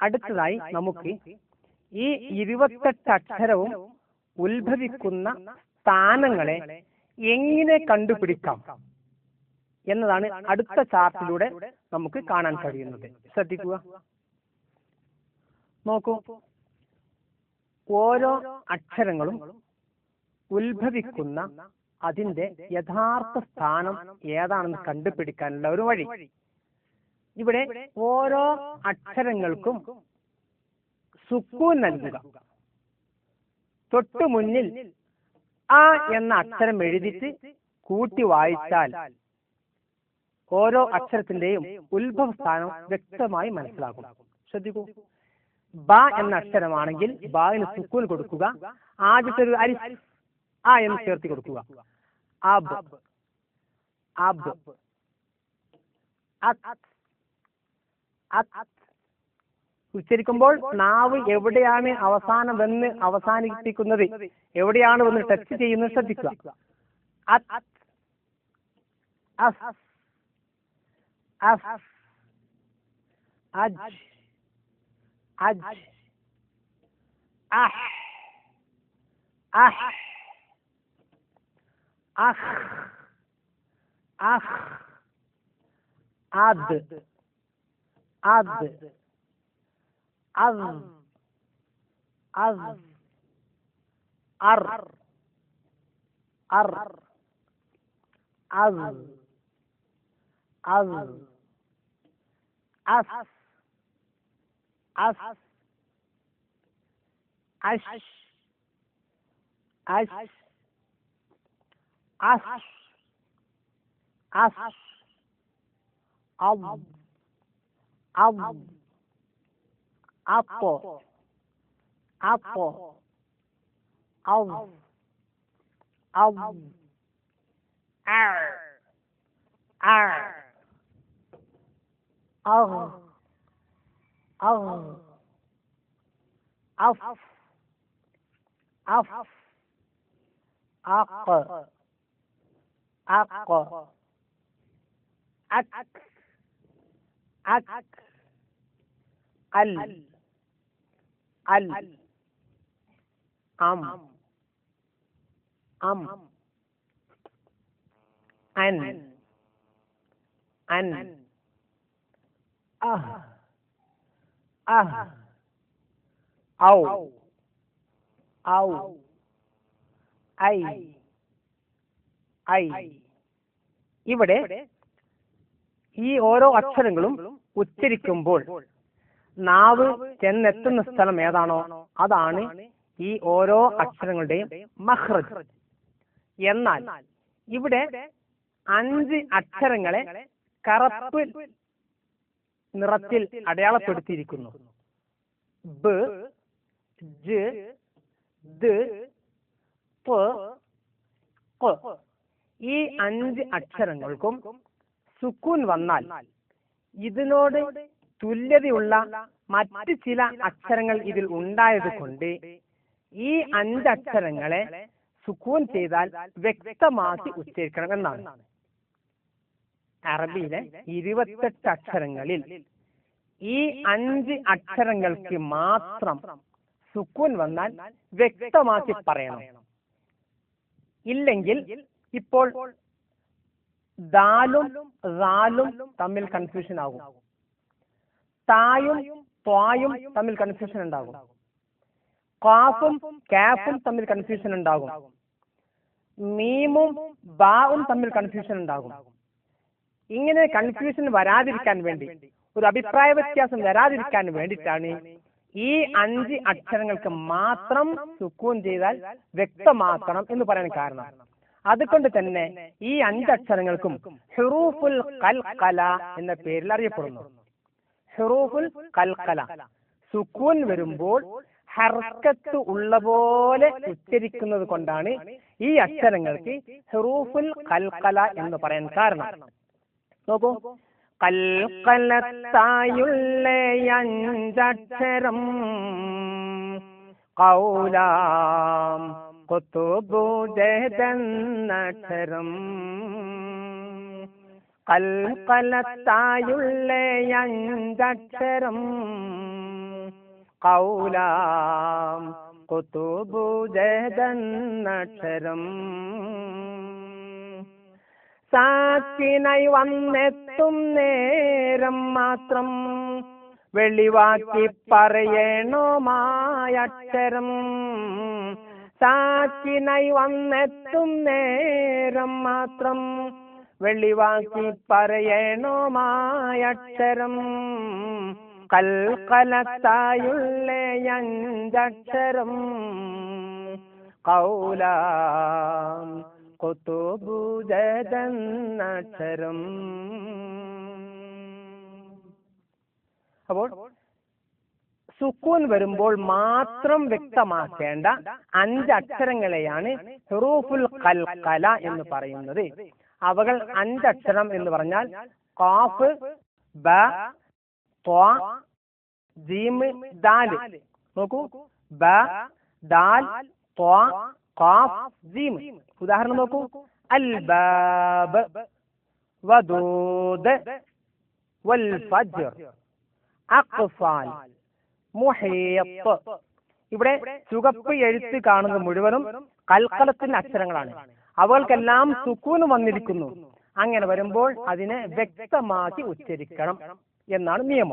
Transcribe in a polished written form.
അടുത്തതായി നമുക്ക് ഈ 28 അക്ഷരവും ഉത്ഭവിക്കുന്ന സ്ഥാനങ്ങളെ എങ്ങനെ കണ്ടുപിടിക്കാം എന്നതാണ് അടുത്ത ചാർട്ടിലൂടെ നമുക്ക് കാണാൻ കഴിയുന്നത്. ശ്രദ്ധിക്കുക, നോക്കൂ. ഓരോ അക്ഷരങ്ങളും ഉത്ഭവിക്കുന്ന അതിന്റെ യഥാർത്ഥ സ്ഥാനം ഏതാണെന്ന് കണ്ടുപിടിക്കാനുള്ള ഒരു വഴി. ഇവിടെ ഓരോ അക്ഷരങ്ങൾക്കും സുക്കൂൻ നൽകുക. തൊട്ടു മുന്നിൽ ആ എന്ന അക്ഷരം എഴുതിയിട്ട് കൂട്ടി വായിച്ചാൽ ഓരോ അക്ഷരത്തിന്റെയും ഉത്ഭവ സ്ഥാനം വ്യക്തമായി മനസ്സിലാകും. ശ്രദ്ധിക്കൂ, ബ എന്ന അക്ഷരമാണെങ്കിൽ ബാവിന് സുക്കൂൻ കൊടുക്കുക. ആദ്യത്തെ ഒരു അലിഫ് ആ എന്ന് ചേർത്തി കൊടുക്കുക. അബ്, അബ്, ഉച്ചരിക്കുമ്പോൾ നാവ് എവിടെയാണ് അവസാനം വന്ന് അവസാനിപ്പിക്കുന്നത്, എവിടെയാണ് വന്ന് ടച്ച് ചെയ്യുന്നത് ശ്രദ്ധിക്കുക. ഇവിടെ ഈ ഓരോ അക്ഷരങ്ങളും ഉച്ചരിക്കുമ്പോൾ നാവ് ചെന്നെത്തുന്ന സ്ഥലം ഏതാണോ അതാണ് ഈ ഓരോ അക്ഷരങ്ങളുടെയും മഖ്റജ്. എന്നാൽ ഇവിടെ 5 അക്ഷരങ്ങളെ കറുപ്പ് നിറത്തിൽ അടയാളപ്പെടുത്തിയിരിക്കുന്നു. ബ്, ജ്, ദ്, പ്, ഖ്. ഈ 5 അക്ഷരങ്ങൾക്കും സുക്കൂൻ വന്നാൽ ഇതിനോട് തുല്യതയുള്ള മറ്റ് ചില അക്ഷരങ്ങൾ ഇതിൽ ഉണ്ടായത് കൊണ്ട് ഈ 5 അക്ഷരങ്ങളെ സുക്കൂൻ ചെയ്താൽ വ്യക്തമാക്കി ഉച്ചരിക്കണം എന്നാണ്. അറബിയിലെ 28 അക്ഷരങ്ങളിൽ ഈ 5 അക്ഷരങ്ങൾക്ക് മാത്രം സുക്കൂൻ വന്നാൽ വ്യക്തമാക്കി പറയണം. ഇല്ലെങ്കിൽ ഇപ്പോൾ ദാലും റാലും തമ്മിൽ കൺഫ്യൂഷൻ ആകും, തായും ത്വായും തമ്മിൽ കൺഫ്യൂഷൻ ഉണ്ടാകും, ഖാഫും കാഫും തമ്മിൽ കൺഫ്യൂഷൻ ഉണ്ടാകും, മീമും ബാവും തമ്മിൽ കൺഫ്യൂഷൻ ഉണ്ടാകും. ഇങ്ങനെ കൺഫ്യൂഷൻ വരാതിരിക്കാൻ വേണ്ടി, ഒരു അഭിപ്രായ വ്യത്യാസം വരാതിരിക്കാൻ വേണ്ടിയിട്ടാണ് ഈ 5 അക്ഷരങ്ങൾക്ക് മാത്രം സുക്കൂൻ ചെയ്താൽ വ്യക്തമാക്കണം എന്ന് പറയാൻ കാരണം. അതുകൊണ്ട് തന്നെ ഈ 5 അക്ഷരങ്ങൾക്കും ഹുറൂഫുൽ ഖൽഖല എന്ന പേരിൽ അറിയപ്പെടുന്നു. ഹുറൂഫുൽ ഖൽഖല, സുക്കൂൻ വരുമ്പോൾ ഹർക്കത്ത് ഉള്ള പോലെ ഉച്ചരിക്കുന്നത് കൊണ്ടാണ് ഈ അക്ഷരങ്ങൾക്ക് ഹുറൂഫുൽ ഖൽഖല എന്ന് പറയാൻ കാരണം. നോക്കൂ, ഖൽഖലത്തായുള്ള 5 അക്ഷരം ഖൗലാം ഖുതുബു ജഹദന്നക്ഷരം. ഖൽഖലത്തായുള്ള 5 അക്ഷരം ഖൗലാം ഖുതുബു ജഹദന്നക്ഷരം സാക്കിനായി വന്നെത്തും നേരം മാത്രം വെളിവാക്കി പറയണോമായക്ഷരം സാക്കിനായി വന്നെത്തും നേരം മാത്രം വെളിവാക്കി പറയണോമായക്ഷരം കൽക്കലത്തായുള്ള അഞ്ചക്ഷരം ഖൗലാം ഖുതുബു ജഹദന്നക്ഷരം. അപ്പോൾ സുക്കൂൻ വരുമ്പോൾ മാത്രം വ്യക്തമാക്കേണ്ട 5 അക്ഷരങ്ങളെയാണ് ഹുറൂഫുൽ ഖൽഖല എന്ന് പറയുന്നത്. അവകൾ 5 അക്ഷരം എന്ന് പറഞ്ഞാൽ ഖാഫ്, ബ, ത്വ, ജീം, ദാൽ. നോക്കൂ, ബ, ദാൽ, ത്വ, ഖാഫ്, ജീം. ഉദാഹരണം നോക്കൂ, അൽ ബാബ്, വദൂദ്, വൽ ഫജ്ർ, അഖ്ഫാൽ, മുഹീത്ത്. ഇവിടെ ചുവപ്പ് എഴുത്ത് കാണുന്നത് മുഴുവനും ഖൽഖലത്തിന്റെ അക്ഷരങ്ങളാണ്. അവകൾക്കെല്ലാം സുക്കൂൻ വന്നിരിക്കുന്നു. അങ്ങനെ വരുമ്പോൾ അതിനെ വ്യക്തമാക്കി ഉച്ചരിക്കണം എന്നാണ് നിയമം.